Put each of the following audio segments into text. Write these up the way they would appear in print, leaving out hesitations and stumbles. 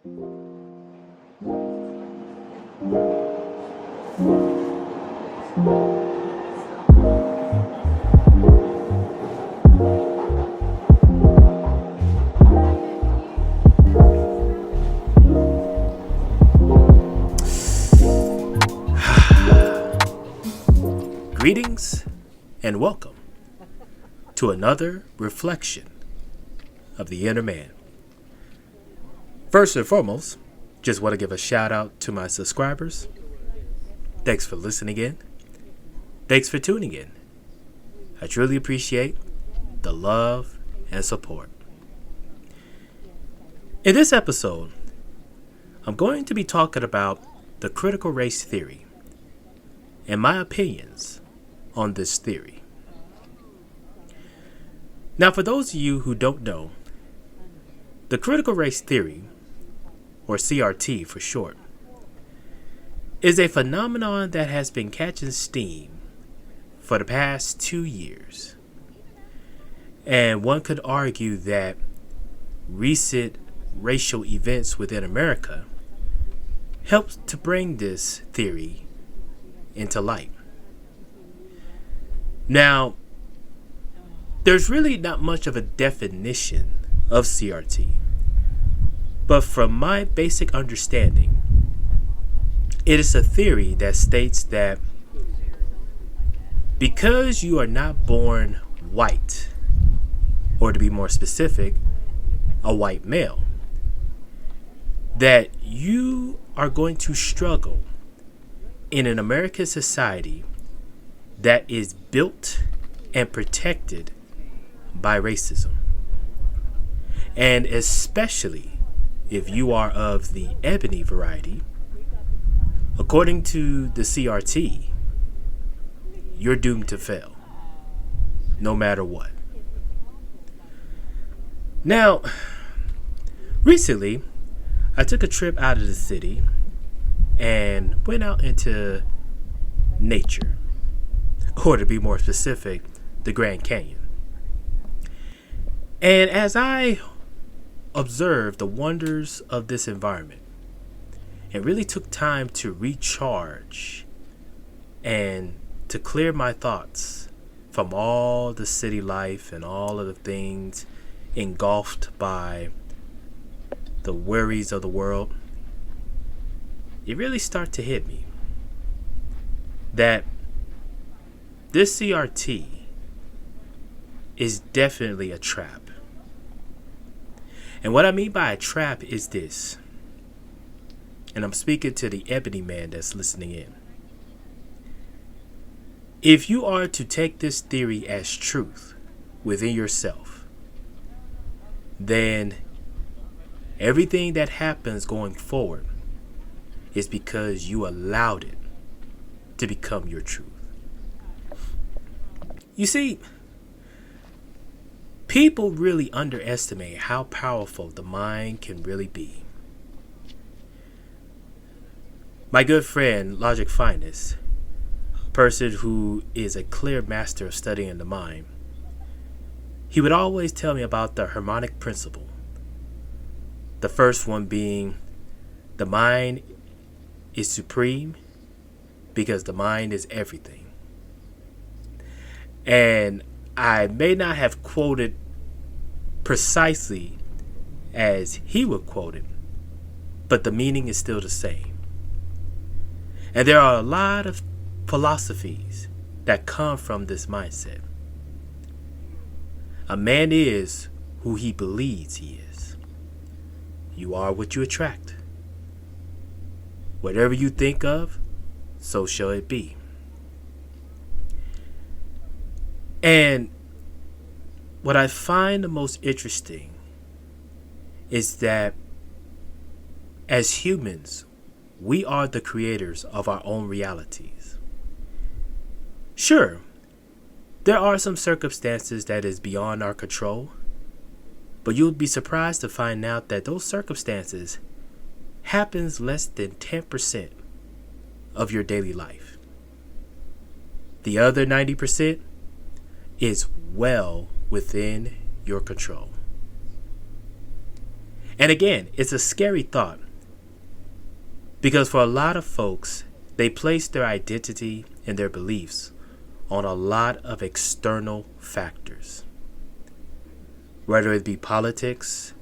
Greetings and welcome to another reflection of the inner man. First and foremost, just want to give a shout out to my subscribers. Thanks for listening in. Thanks for tuning in. I truly appreciate the love and support. In this episode, I'm going to be talking about the critical race theory and my opinions on this theory. Now, for those of you who don't know, the critical race theory, or CRT for short, is a phenomenon that has been catching steam for the past 2 years. And one could argue that recent racial events within America helped to bring this theory into light. Now, there's really not much of a definition of CRT, but from my basic understanding, it is a theory that states that because you are not born white, or to be more specific, a white male, that you are going to struggle in an American society that is built and protected by racism. And especially if you are of the ebony variety, according to the CRT, you're doomed to fail, no matter what. Now, recently, I took a trip out of the city and went out into nature, or to be more specific, the Grand Canyon. And as I observed the wonders of this environment, it really took time to recharge and to clear my thoughts from all the city life and all of the things engulfed by the worries of the world. It really started to hit me that this CRT is definitely a trap. And what I mean by a trap is this, and I'm speaking to the ebony man that's listening in. If you are to take this theory as truth within yourself, then everything that happens going forward is because you allowed it to become your truth. You see, people really underestimate how powerful the mind can really be. My good friend, Logic Finest, a person who is a clear master of studying the mind, he would always tell me about the harmonic principle. The first one being the mind is supreme because the mind is everything. And I may not have quoted precisely as he would quote it, but the meaning is still the same. And there are a lot of philosophies that come from this mindset. A man is who he believes he is. You are what you attract. Whatever you think of, so shall it be. And what I find the most interesting is that as humans, we are the creators of our own realities. Sure, there are some circumstances that is beyond our control, but you'll be surprised to find out that those circumstances happens less than 10% of your daily life. The other 90% is well within your control. And again, it's a scary thought because for a lot of folks, they place their identity and their beliefs on a lot of external factors, whether it be politics,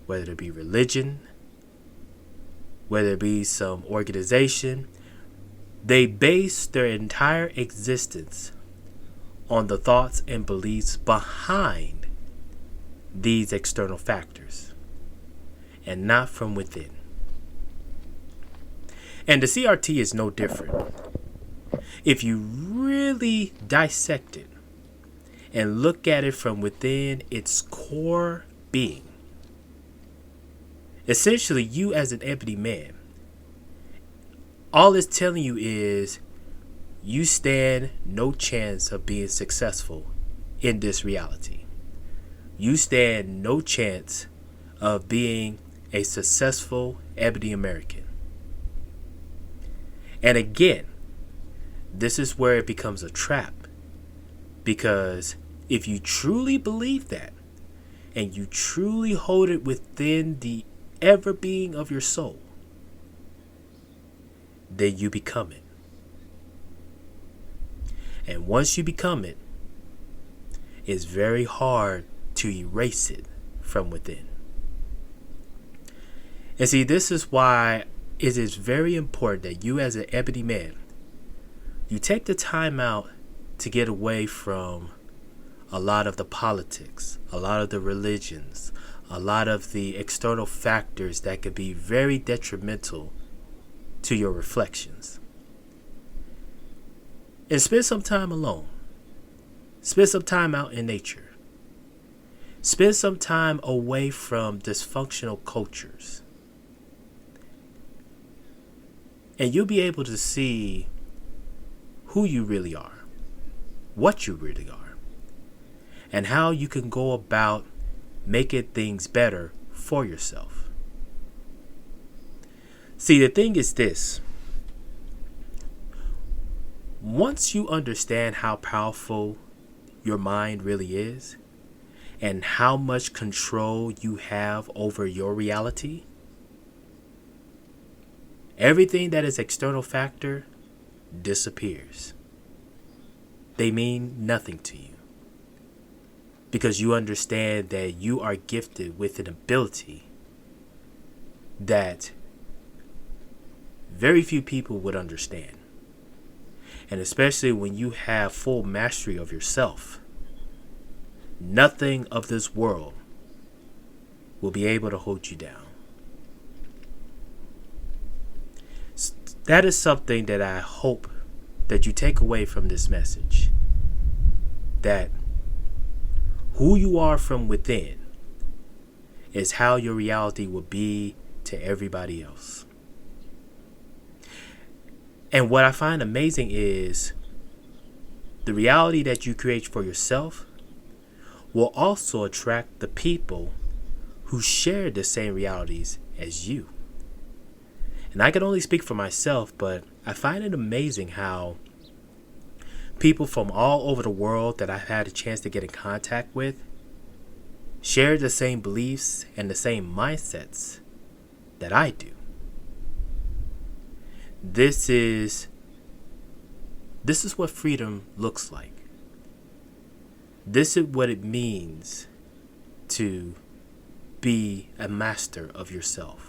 whether it be religion, whether it be some organization. They base their entire existence on the thoughts and beliefs behind these external factors and not from within. And the CRT is no different. If you really dissect it and look at it from within its core being, essentially you as an ebony man, all it's telling you is you stand no chance of being successful in this reality. You stand no chance of being a successful ebony American. And again, this is where it becomes a trap. Because if you truly believe that, and you truly hold it within the ever being of your soul, then you become it. And once you become it, it's very hard to erase it from within. And see, this is why it is very important that you as an ebony man, you take the time out to get away from a lot of the politics, a lot of the religions, a lot of the external factors that could be very detrimental to your reflections. And spend some time alone. Spend some time out in nature. Spend some time away from dysfunctional cultures. And you'll be able to see who you really are, what you really are, and how you can go about making things better for yourself. See, the thing is this. Once you understand how powerful your mind really is and how much control you have over your reality, everything that is external factor disappears. They mean nothing to you because you understand that you are gifted with an ability that very few people would understand. And especially when you have full mastery of yourself, nothing of this world will be able to hold you down. That is something that I hope that you take away from this message. That who you are from within is how your reality will be to everybody else. And what I find amazing is the reality that you create for yourself will also attract the people who share the same realities as you. And I can only speak for myself, but I find it amazing how people from all over the world that I've had a chance to get in contact with share the same beliefs and the same mindsets that I do. This is what freedom looks like. This is what it means to be a master of yourself.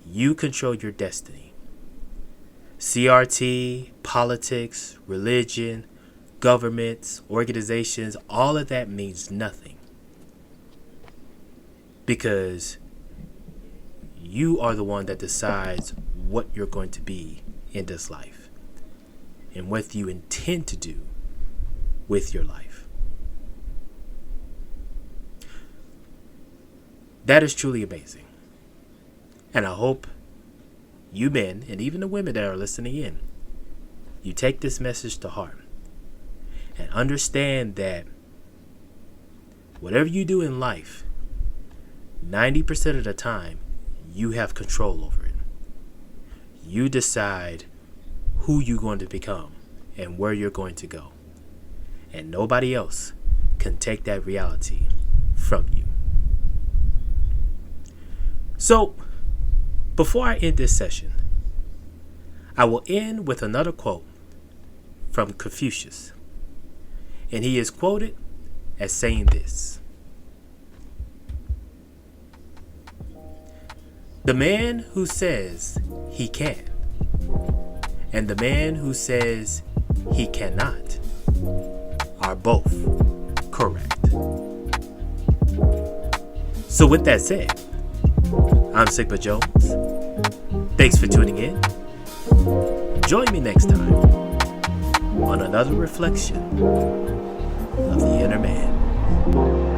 You control your destiny. CRT, politics, religion, governments, organizations, all of that means nothing. Because you are the one that decides what you're going to be in this life and what you intend to do with your life. That is truly amazing. And I hope you men, and even the women that are listening in, you take this message to heart and understand that whatever you do in life, 90% of the time, you have control over it. You decide who you're going to become and where you're going to go. And nobody else can take that reality from you. So, before I end this session, I will end with another quote from Confucius. And he is quoted as saying this: "The man who says he can and the man who says he cannot are both correct." So with that said, I'm Sigma Jones. Thanks for tuning in. Join me next time on another reflection of the inner man.